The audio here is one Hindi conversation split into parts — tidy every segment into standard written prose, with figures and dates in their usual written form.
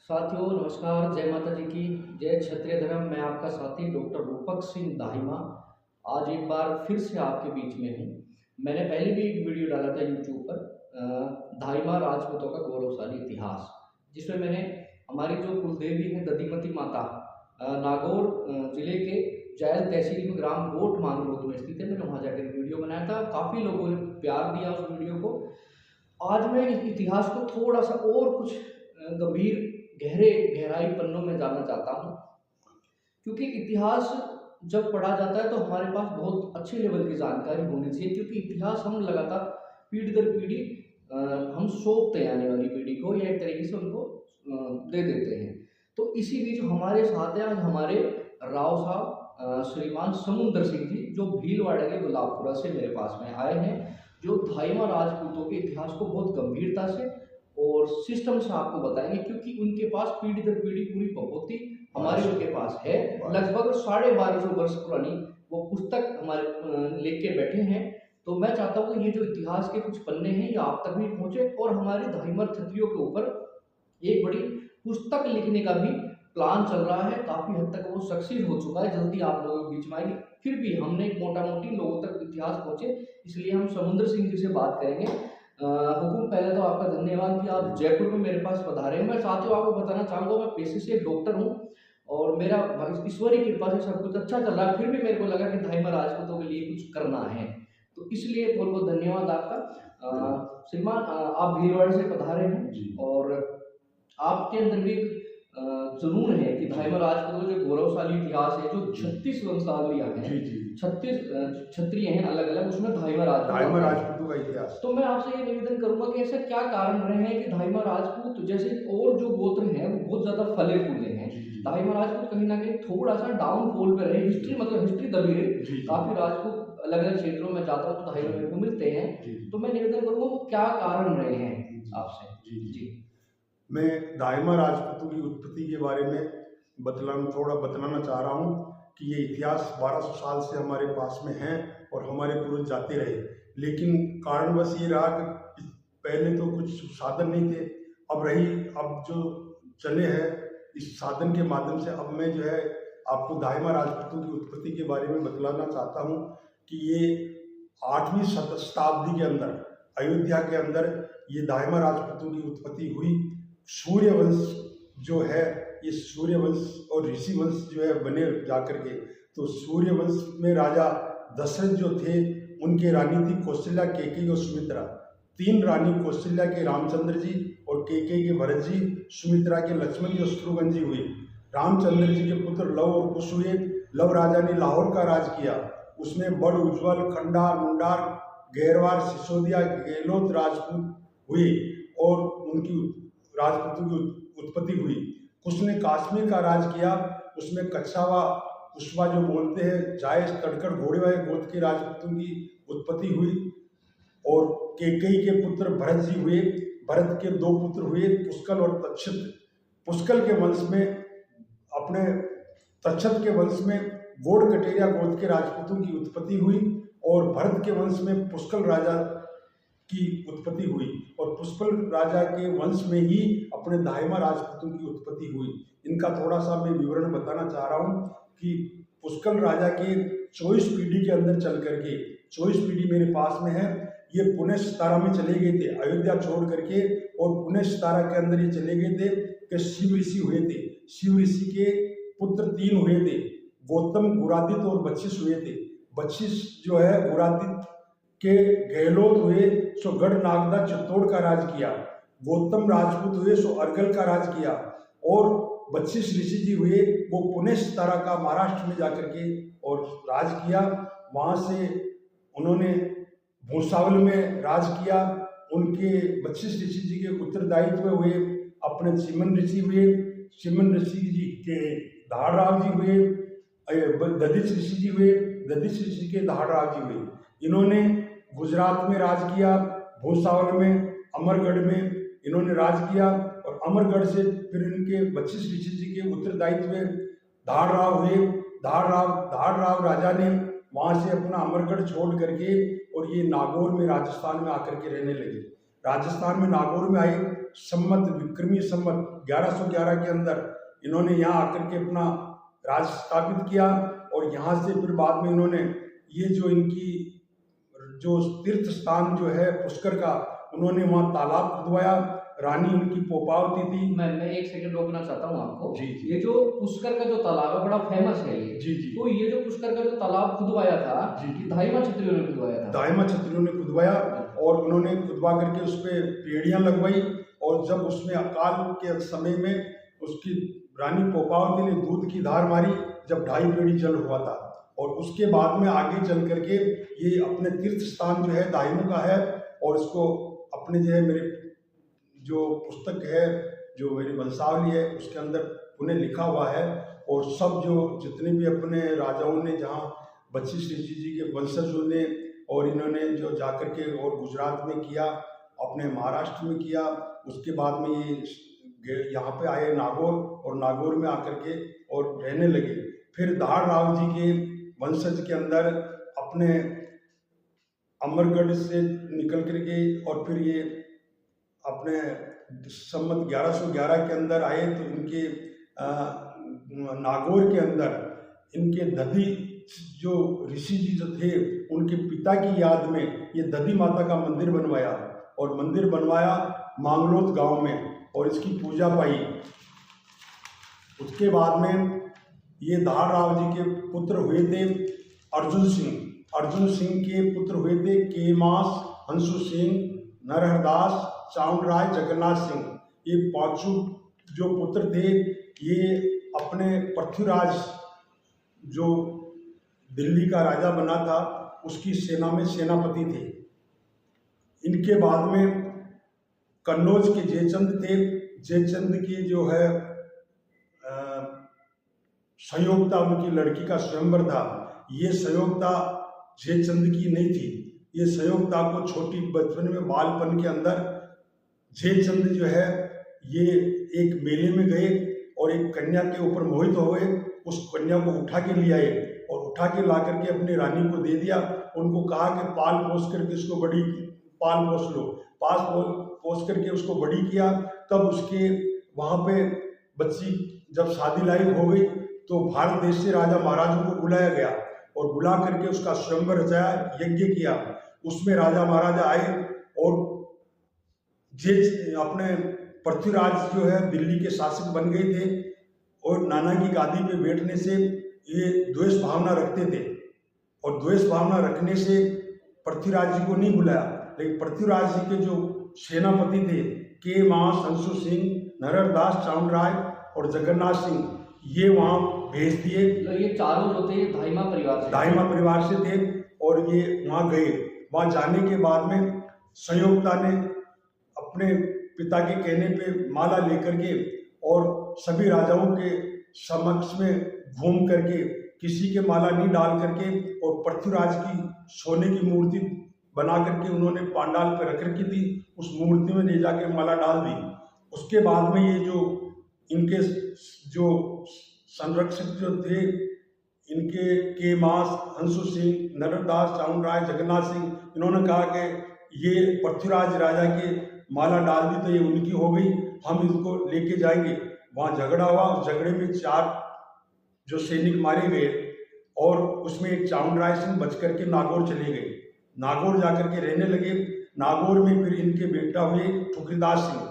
साथियों नमस्कार, जय माता जी की जय। क्षत्रिय धर्म मैं आपका साथी डॉक्टर रूपक सिंह दाहिमा आज एक बार फिर से आपके बीच में हूँ। मैंने पहले भी एक वीडियो डाला था यूट्यूब पर दाहिमा राजपूतों का गौरवशाली इतिहास, जिसमें मैंने हमारी जो कुलदेवी है दधिमती माता नागौर जिले के जैल तहसील में ग्राम गोट मानगोद में स्थित है, मैंने वहाँ जाकर वीडियो बनाया था। काफ़ी लोगों ने प्यार दिया उस वीडियो को। आज मैं इस इतिहास को थोड़ा सा और कुछ गंभीर गहराई पन्नों में जानना चाहता हूँ, क्योंकि इतिहास जब पढ़ा जाता है तो हमारे पास बहुत अच्छे लेवल की जानकारी होनी चाहिए, क्योंकि इतिहास हम लगातार पीढ़ी दर पीढ़ी हम सौंपते हैं आने वाली पीढ़ी को, या एक तरीके से उनको दे देते हैं। तो इसी बीच हमारे साथ हैं आज हमारे राव साहब श्रीमान समुंदर सिंह जी, जो भीलवाड़ा के गुलाबपुरा से मेरे पास में आए हैं, जो धाइमा राजपूतों के इतिहास को बहुत गंभीरता से और सिस्टम से आपको बताएंगे, क्योंकि उनके पास पीढ़ी दर पीढ़ी पूरी भगवती हमारे उनके पास है। लगभग 1250 वर्ष पुरानी वो पुस्तक हमारे लेके बैठे हैं। तो मैं चाहता हूँ कि ये जो इतिहास के कुछ पन्ने हैं ये आप तक भी पहुंचे, और हमारी धाइमर क्षत्रियों के ऊपर एक बड़ी पुस्तक लिखने का भी प्लान चल रहा है। काफी हद तक वो सक्सीड हो चुका है, जल्दी आप लोगों के बीच में आएंगे। फिर भी हमने एक मोटा मोटी लोगों तक इतिहास पहुंचे, इसलिए हम समुंदर सिंह जी से बात करेंगे। हुकुम, पहले तो आपका धन्यवाद कि आप जयपुर में मेरे पास पधारे हैं। मैं साथियों आपको बताना चाहूँगा, मैं पेशे से डॉक्टर हूँ और मेरा ईश्वरीय कृपा से सब कुछ अच्छा चल रहा है। फिर भी मेरे को लगा कि धाइमा राजपूतों के लिए कुछ करना है, तो इसलिए बहुत बहुत धन्यवाद आपका। श्रीमान, आप भीलवाड़ा से पधारे हैं और आपके अंदर भी जुनून है कि धाइमा राजपूतों का जो गौरवशाली इतिहास है, जो 36 वंशावलियां हैं, 36 क्षत्रिय हैं अलग अलग, उसमें धाइमा राजपूतों का इतिहास। तो मैं आपसे ये निवेदन करूंगा कि ऐसा क्या कारण रहे हैं कि धाइमा राजपूत जैसे और जो गोत्र हैं वो बहुत ज्यादा फले फूले हैं, धाइमा राजपूत कहीं ना कहीं थोड़ा सा डाउनफॉल पे रहे। हिस्ट्री मतलब हिस्ट्री दबी रही। काफी राजपूत अलग अलग क्षेत्रों में जाता हूँ तो धाइमा मेरे को मिलते हैं, तो मैं निवेदन करूंगा वो क्या कारण रहे हैं आपसे। जी, मैं दाइमा राजपूतों की उत्पत्ति के बारे में बतलाना चाह रहा हूँ कि ये इतिहास 1200 साल से हमारे पास में है और हमारे पूर्वज जाते रहे, लेकिन कारणवश ये रहा कि पहले तो कुछ साधन नहीं थे। अब जो चले हैं इस साधन के माध्यम से, अब मैं जो है आपको दाइमा राजपूतों की उत्पत्ति के बारे में बतलाना चाहता हूँ कि ये 8वीं शताब्दी के अंदर अयोध्या के अंदर ये दाइमा राजपूतों की उत्पत्ति हुई। सूर्यवंश जो है, ये सूर्यवंश और ऋषि वंश जो है बने जाकर के, तो सूर्यवंश में राजा दशरथ जो थे उनके रानी थी कौशल्या, कैकेयी और सुमित्रा। 3 रानी कौशल्या के रामचंद्र जी और कैकेयी के भरत जी, सुमित्रा के लक्ष्मण जी और शत्रुघ्न जी हुए। रामचंद्र जी के पुत्र लव और कुश हुए। लव राजा ने लाहौर का राज किया, उसमें बड़, उज्ज्वल, खंडार, मुंडार, गैरवार, सिसोदिया, गहलोत राजपूत हुए और उनकी राजपूतों की उत्पत्ति हुई। कुछ ने कश्मीर का राज किया, उसमें कच्छावा, कुशवा जो बोलते हैं, जायस, तड़कड़, घोड़े वाले गोत्र के राजपूतों की उत्पत्ति हुई। और कैकेयी के पुत्र भरत जी हुए। भरत के 2 पुत्र हुए, पुष्कल और तक्षत। पुष्कल के वंश में अपने तक्षत के वंश में गोड़ कटेरिया गोत्र के राजपूतों की उत्पत्ति हुई और भरत के वंश में पुष्कल राजा की उत्पत्ति हुई और पुष्कल राजा के वंश में ही अपने दाइमा राजपूतों की उत्पत्ति हुई। इनका थोड़ा सा मैं विवरण बताना चाह रहा हूँ कि पुष्कल राजा के 24 पीढ़ी के अंदर चल करके, 24 पीढ़ी मेरे पास में है, ये पुणे सितारा में चले गए थे अयोध्या छोड़ करके, और पुणे सितारा के अंदर ये चले गए थे कि शिव ऋषि हुए थे। शिव ऋषि के पुत्र 3 हुए थे, गौतम, गुरादित और बच्छिस हुए थे। बच्छिस जो है गुरादित के गहलोत हुए, सो गढ़ नागदा चित्तौड़ का राज किया। गौतम राजपूत हुए, सो अरगल का राज किया। और बच्छिस ऋषि जी हुए, वो पुणे सितारा का महाराष्ट्र में जाकर के और राज किया। वहाँ से उन्होंने भूसावल में राज किया। उनके बच्छिस ऋषि जी के उत्तरदायित्व हुए अपने चिमन ऋषि हुए। चिमन ऋषि जी के धारराव जी हुए, दधिच ऋषि जी हुए, दधिच ऋषि के धारराव जी हुए। इन्होंने गुजरात में राज किया, भूसावल में, अमरगढ़ में इन्होंने राज किया। और अमरगढ़ से फिर इनके बच्छिस ऋषि जी के उत्तरदायित्व धारराव हुए। धारराव राजा ने वहाँ से अपना अमरगढ़ छोड़ करके और ये नागौर में राजस्थान में आकर के रहने लगे। राजस्थान में नागौर में आए संमत विक्रमी संमत 1111 के अंदर इन्होंने यहाँ आकर के अपना राज स्थापित किया। और यहाँ से फिर बाद में इन्होंने ये जो इनकी जो तीर्थ स्थान जो है पुष्कर का, उन्होंने वहाँ तालाब खुदवाया। रानी उनकी पोपावती थी। मैं एक सेकंड रोकना चाहता हूँ आपको। जी, जी। ये जो पुष्कर का जो तालाब है बड़ा फेमस है ये। जी, जी। तो ये जो पुष्कर का जो तालाब खुदवाया था, जी, जी। धाइमा क्षत्रियों ने खुदवाया था। धाइमा क्षत्रियों ने खुदवाया और उन्होंने खुदवा करके उस पर पेड़ियाँ लगवाई। और जब उसमें अकाल के समय में उसकी रानी पोपावती ने दूध की धार मारी, जब 2.5 पेड़ी जल हुआ था। और उसके बाद में आगे चल करके ये अपने तीर्थ स्थान जो है दाइमों का है। और इसको अपने जो है मेरे जो पुस्तक है, जो मेरी वंशावली है, उसके अंदर पुनः लिखा हुआ है। और सब जो जितने भी अपने राजाओं ने, जहाँ वशिष्ठ ऋषि जी के वंशजों ने और इन्होंने जो जाकर के और गुजरात में किया, अपने महाराष्ट्र में किया, उसके बाद में ये यहाँ पे आए नागौर, और नागौर में आकर के और रहने लगे। फिर दाड़ राव जी के वंशज के अंदर अपने अमरगढ़ से निकल कर गए और फिर ये अपने संमत 1111 के अंदर आए। तो इनके नागौर के अंदर इनके दधी जो ऋषि जी जो थे, उनके पिता की याद में ये दधी माता का मंदिर बनवाया। और मंदिर बनवाया मांगलोत गांव में, और इसकी पूजा पाई। उसके बाद में ये दाड़ राव जी के पुत्र हुए थे अर्जुन सिंह। अर्जुन सिंह के पुत्र हुए थे केमास, हंसु सिंह, नरहरदास, चाउंडराय, जगन्नाथ सिंह। ये पांचों जो पुत्र थे, ये अपने पृथ्वीराज जो दिल्ली का राजा बना था, उसकी सेना में सेनापति थे। इनके बाद में कन्नौज के जयचंद थे। जयचंद की जो है संयोगता, उनकी लड़की का स्वयंवर था। ये संयोगता जयचंद की नहीं थी। ये संयोगता को छोटी बचपन में, बालपन के अंदर जयचंद जो है ये एक मेले में गए और एक कन्या के ऊपर मोहित हो गए। उस कन्या को उठा के ले आए और उठा के ला करके अपनी रानी को दे दिया। उनको कहा कि पाल पोस करके इसको बड़ी पाल पोस लो। पोस करके उसको बड़ी किया। तब उसके वहाँ पे बच्ची जब शादी लायक हो गई तो भारत देश से राजा महाराजों को बुलाया गया और बुला करके उसका स्वयंवर रचाया, यज्ञ किया। उसमें राजा महाराजा आए और अपने पृथ्वीराज जो है दिल्ली के शासक बन गए थे। और नाना की गादी पे बैठने से ये द्वेष भावना रखते थे, और द्वेष भावना रखने से पृथ्वीराज जी को नहीं बुलाया। लेकिन पृथ्वीराज जी के जो सेनापति थे केमास, हंसु सिंह, नरहरदास, चाउंडराय और जगन्नाथ सिंह, ये वहाँ भेज दिए। तो ये चारों जो थे धाइमा परिवार से थे और ये वहाँ गए। वहाँ जाने के बाद में संयोगता ने अपने पिता के कहने पे माला लेकर के और सभी राजाओं के समक्ष में घूम करके, किसी के माला नहीं डाल करके, और पृथ्वीराज की सोने की मूर्ति बना करके उन्होंने पांडाल पे रख रखी थी, उस मूर्ति में ले जाके माला डाल दी। उसके बाद में ये जो इनके जो संरक्षक जो थे, इनके केमास, हंसु सिंह, नरहरदास, चाउंडराय, जगन्नाथ सिंह, इन्होंने कहा कि ये पृथ्वीराज राजा के माला डाल दी तो ये उनकी हो गई, हम इसको लेके जाएंगे। वहाँ झगड़ा हुआ। उस झगड़े में 4 जो सैनिक मारे गए और उसमें एक चाउंडराय सिंह बच करके नागौर चले गए। नागौर जाकर के रहने लगे। नागौर में फिर इनके बेटा हुए ठुकरीदास सिंह।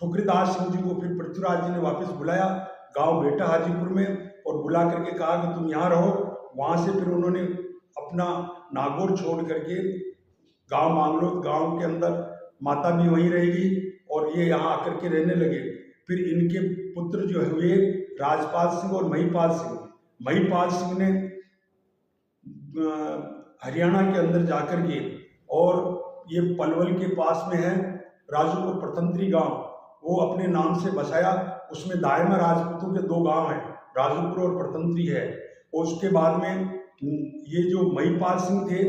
ठुकरीदास सिंह जी को फिर पृथ्वीराज जी ने वापस बुलाया गांव बेटा हाजीपुर में, और बुला करके कहा कि तुम यहाँ रहो। वहाँ से फिर उन्होंने अपना नागौर छोड़ करके गांव मांगलोत गांव के अंदर, माता भी वहीं रहेगी और ये यहाँ आकर के रहने लगे। फिर इनके पुत्र जो हुए राजपाल सिंह और महिपाल सिंह। महिपाल सिंह ने हरियाणा के अंदर जाकर के, और ये पलवल के पास में है राजूपुर प्रतंत्री गांव, वो अपने नाम से बसाया। उसमें दाइमा राजपूतों के 2 गांव हैं, राजूपुर और प्रतंत्री है। और उसके बाद में ये जो महिपाल सिंह थे,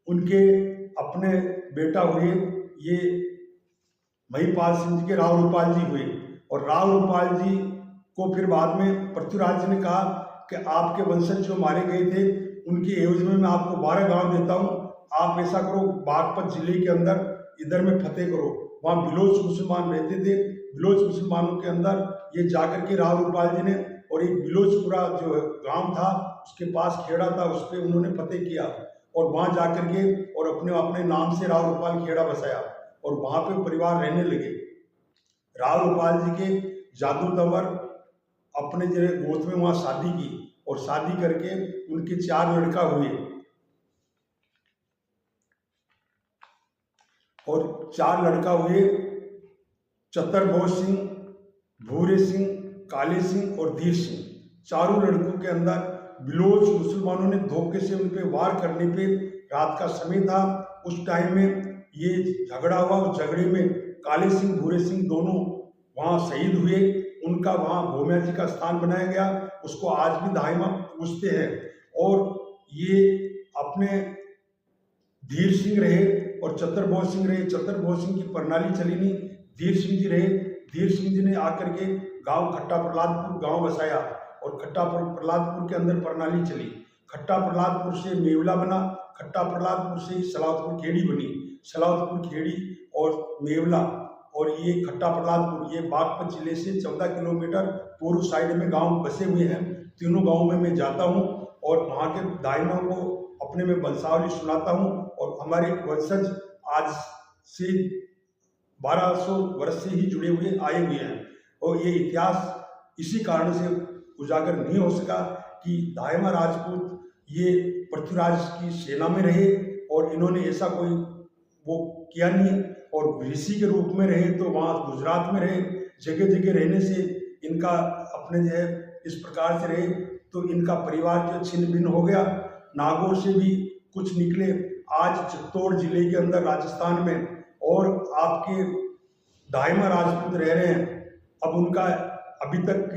उनके अपने बेटा हुए ये महिपाल सिंह जी के राव रूपाल जी हुए। और राव रूपाल जी को फिर बाद में पृथ्वीराज जी ने कहा कि आपके वंशज जो मारे गए थे उनकी एवज में मैं आपको 12 गांव देता हूं, आप ऐसा करो बागपत जिले के अंदर इधर में फतेह करो। वहाँ बिलोच मुसलमान रहते थे। बिलोच मुसलमानों के अंदर ये जाकर के राव रूपाल जी ने, और एक बिलोचपुरा जो गांव था उसके पास खेड़ा था, उस पर उन्होंने फतेह किया और वहाँ जाकर के और अपने अपने नाम से राव रूपाल खेड़ा बसाया और वहाँ पे परिवार रहने लगे। राव रूपाल जी के जादू तंवर अपने जो गोद में वहाँ शादी की और शादी करके उनके 4 लड़का हुए और 4 लड़का हुए, चतरभोज सिंह, भूरे सिंह, काले सिंह और धीर सिंह। चारों लड़कों के अंदर बिलोच मुसलमानों ने धोखे से उन पे वार करने पे, रात का समय था उस टाइम में ये झगड़ा हुआ। उस झगड़े में काले सिंह भूरे सिंह दोनों वहाँ शहीद हुए। उनका वहाँ भोमिया जी का स्थान बनाया गया, उसको आज भी दाहिमा पूजते हैं। और ये अपने धीर सिंह रहे और चतरभोज सिंह रहे। चतरभोज सिंह की प्रणाली चली नहीं, धीर सिंह जी रहे। धीर सिंह जी ने आकर के गांव खट्टा प्रहलादपुर गांव बसाया और खट्टा प्रहलादपुर के अंदर प्रणाली चली। खट्टा प्रहलादपुर से मेवला बना, खट्टा प्रहलादपुर से ही सलावतपुर खेड़ी बनी। सलावतपुर खेड़ी और मेवला और ये खट्टा प्रहलादपुर, ये बागपत जिले से 14 किलोमीटर पूर्व साइड में गांव बसे हुए हैं। तीनों गाँव में मैं जाता हूँ और वहाँ के दाइमों को अपने में वंशावली सुनाता हूँ। और हमारे वंशज आज से 1200 वर्ष से ही जुड़े हुए आए हुए हैं और ये इतिहास इसी कारण से उजागर नहीं हो सका कि दाहिमा राजपूत ये पृथ्वीराज की सेना में रहे और इन्होंने ऐसा कोई वो किया नहीं। और ऋषि के रूप में रहे तो वहाँ गुजरात में रहे, जगह जगह रहने से इनका अपने जो है इस प्रकार से रहे तो इनका परिवार जो छिन्न भिन्न हो गया। नागौर से भी कुछ निकले, आज चित्तौड़ जिले के अंदर राजस्थान में और आपके दाहिमा राजपूत रह रहे हैं। अब उनका अभी तक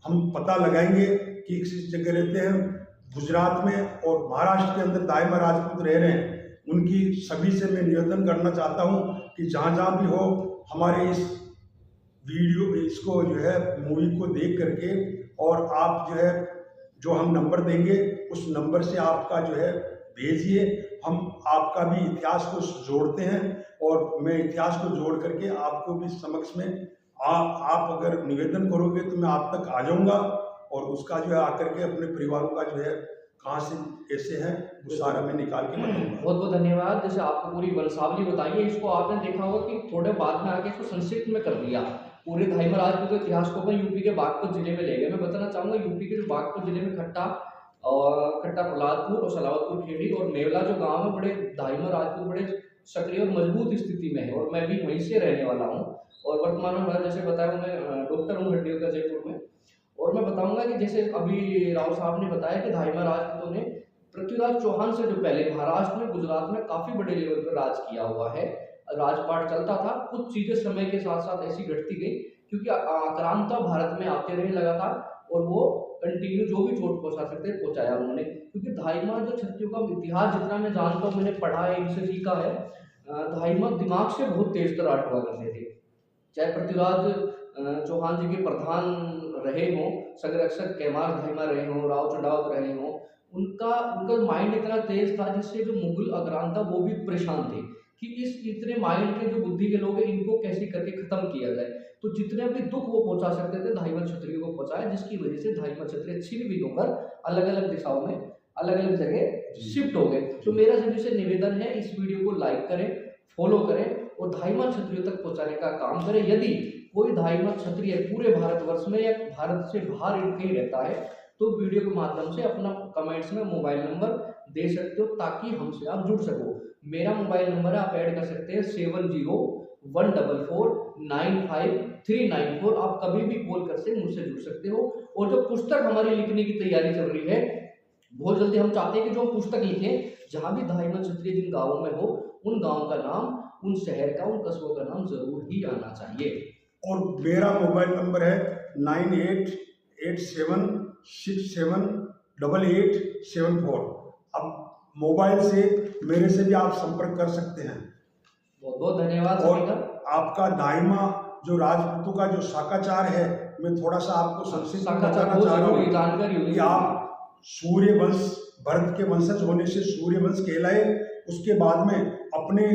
हम पता लगाएंगे कि किस जगह रहते हैं। गुजरात में और महाराष्ट्र के अंदर दाहिमा राजपूत रह रहे हैं। उनकी सभी से मैं निवेदन करना चाहता हूं कि जहां जहां भी हो हमारे इस वीडियो इसको जो है मूवी को देख करके और आप जो है जो हम नंबर देंगे उस नंबर से आपका जो है भेजिए। हम आपका भी इतिहास को जोड़ते हैं और मैं इतिहास को जोड़ करके आपको भी समक्ष में आप अगर निवेदन करोगे तो मैं आप तक आ जाऊंगा और उसका जो है आकर के अपने परिवारों का जो है कहाँ से कैसे हैं वो सारा मैं निकाल के बताऊंगा। बहुत बहुत धन्यवाद। जैसे आपको पूरी वंशावली बताई है, इसको आपने देखा होगा कि थोड़े बाद में आके इसको संक्षिप्त में कर दिया। पूरे दाहिमा राजपूत के इतिहास को मैं यूपी के बागपत जिले में ले गए। मैं बताना चाहूँगा यूपी के जो बागपत जिले में खट्टा प्रहलादपुर और सलावतपुर खेड़ी और मेवला जो गाँव है, बड़े दाहिमा राजपूत बड़े सक्रिय और मजबूत स्थिति में है और मैं भी वहीं से रहने वाला हूँ। और वर्तमान में जैसे बताया मैं डॉक्टर हूँ हड्डियों का जयपुर में। और मैं बताऊंगा कि जैसे अभी राव साहब ने बताया कि दाहिमा राजपूतों ने पृथ्वीराज चौहान से जो पहले महाराष्ट्र में गुजरात में काफी बड़े लेवल पर राज किया हुआ है, राजपाट चलता था। कुछ चीजें समय के साथ साथ ऐसी घटती गई क्योंकि आक्रांता भारत में आते रहे लगातार और वो कंटिन्यू जो भी चोट पहुंचा सकते पहुंचाया उन्होंने। क्योंकि धाइमा जो क्षत्रियों का इतिहास जितना मैं जानता हूँ, मैंने पढ़ा है, इनसे सीखा है, धाइमा दिमाग से बहुत तेज तरार हुआ करते थे। चाहे पृथ्वीराज चौहान जी के प्रधान रहे हों, संरक्षक कैमार धाइमा रहे हों, राव चंडावत रहे हों, उनका माइंड इतना तेज था जिससे जो मुगल आक्रांता वो भी परेशान थे कि इस इतने माइंड के जो बुद्धि के लोग हैं इनको कैसे करके खत्म किया जाए। तो जितने भी दुख वो पहुंचा सकते थे धाइमा क्षत्रियों को पहुंचाया, जिसकी वजह से धाइमा क्षत्रिय छिन्न भिन्न होकर अलग अलग दिशाओं में अलग अलग जगह शिफ्ट हो गए। तो मेरा सभी से निवेदन है इस वीडियो को लाइक करें, फॉलो करें और धाइमा क्षत्रियों तक पहुंचाने का काम करें। यदि कोई धाइमा क्षत्रिय पूरे भारतवर्ष में या भारत से बाहर कहीं रहता है तो वीडियो के माध्यम से अपना कमेंट्स में मोबाइल नंबर दे सकते हो ताकि हमसे आप जुड़ सको। मेरा मोबाइल नंबर है, आप ऐड कर सकते हैं 7014495394। आप कभी भी कॉल कर से मुझसे जुड़ सकते हो। और जो पुस्तक हमारी लिखने की तैयारी चल रही है बहुत जल्दी हम चाहते हैं कि जो पुस्तक लिखें जहाँ भी धाइमा क्षत्रिय जिन गाँवों में हो उन गाँव का नाम, उन शहर का, उन कस्बों का नाम जरूर ही आना चाहिए। और मेरा मोबाइल नंबर है 9887678874। अब मोबाइल से मेरे से भी आप संपर्क कर सकते हैं। बहुत बहुत धन्यवाद। और आपका दाइमा जो राजपूतों का जो शाकाचार है, मैं थोड़ा सा आपको संक्षिप्त में बताना चाह रहा हूँ कि आप सूर्य वंश, भरत के वंशज होने से सूर्य वंश कहलाए। उसके बाद में अपने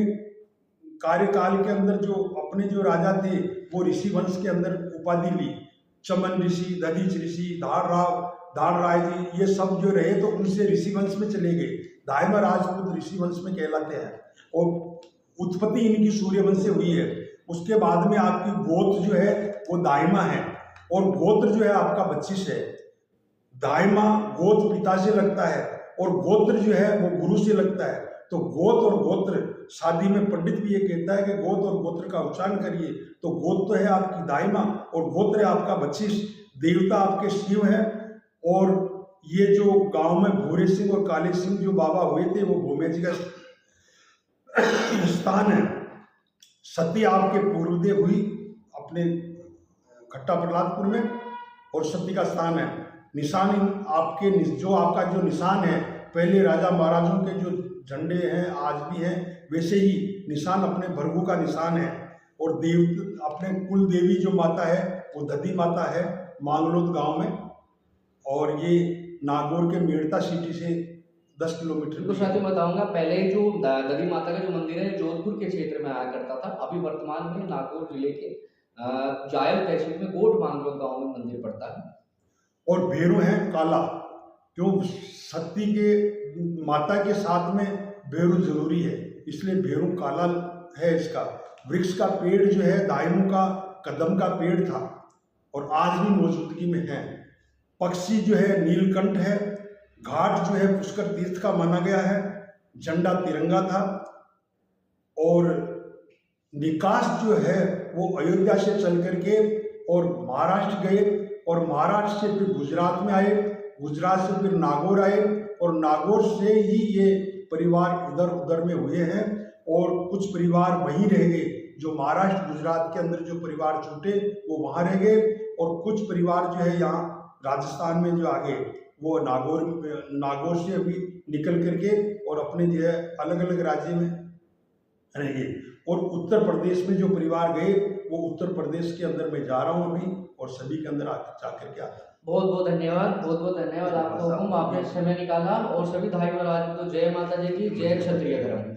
कार्यकाल के अंदर जो अपने जो राजा थे वो ऋषि वंश के अंदर उपाधि ली। चमन ऋषि, दधीच ऋषि, दान राय जी, ये सब जो रहे तो उनसे ऋषि वंश में चले गए। दाहिमा राजपूत ऋषि वंश में कहलाते हैं और उत्पत्ति इनकी सूर्यवंश से हुई है। उसके बाद में आपकी गोत्र जो है वो दाहिमा है और गोत्र जो है आपका बच्चिस है। दाहिमा गोत्र पिता से लगता है और गोत्र जो है वो गुरु से लगता है। तो गोत्र और गोत्र, शादी में पंडित भी ये कहता है कि गोत्र और गोत्र का उच्चारण करिए, तो गोत्र तो है आपकी दाहिमा और गोत्र है आपका बच्चिस। देवता आपके शिव है और ये जो गांव में भूरे सिंह और काले सिंह जो बाबा हुए थे वो भूमे जी का स्थान है। सती आपके पूर्वदेव हुई अपने खट्टा प्रहलादपुर में और सती का स्थान है। निशान आपके जो आपका जो निशान है, पहले राजा महाराजों के जो झंडे हैं आज भी हैं, वैसे ही निशान अपने भृगु का निशान है। और देव अपने कुल देवी जो माता है वो दधी माता है मांगलोद गांव में, और ये नागौर के मेड़ता सिटी से 10 किलोमीटर। तो साथ ही बताऊंगा, पहले जो दधी माता का जो मंदिर है जोधपुर के क्षेत्र में आया करता था, अभी वर्तमान में नागौर जिले के जायल तहसील में गोठ मांगलोद गांव में मंदिर पड़ता है। और भेरू है काला, क्यों सती के माता के साथ में भेरू जरूरी है, इसलिए भेरू काला है इसका। वृक्ष का पेड़ जो है दाइमू का कदम का पेड़ था और आज भी मौजूदगी में है। पक्षी जो है नीलकंठ है। घाट जो है पुष्कर तीर्थ का माना गया है। झंडा तिरंगा था और निकास जो है वो अयोध्या से चल करके और महाराष्ट्र गए और महाराष्ट्र से फिर गुजरात में आए, गुजरात से फिर नागौर आए और नागौर से ही ये परिवार इधर उधर में हुए हैं और कुछ परिवार वहीं रह गए। जो महाराष्ट्र गुजरात के अंदर जो परिवार छूटे वो वहाँ रह गए और कुछ परिवार जो है यहाँ राजस्थान में जो आ गए वो नागौर से अभी निकल करके और अपने जो है अलग अलग राज्य में रह गए। और उत्तर प्रदेश में जो परिवार गए वो उत्तर प्रदेश के अंदर मैं जा रहा हूँ अभी और सभी के अंदर जाकर के आता। बहुत बहुत धन्यवाद, बहुत बहुत धन्यवाद आपको, आपने समय निकाला। और सभी भाई महाराज को जय माता जी की, जय क्षत्रिय धर्म।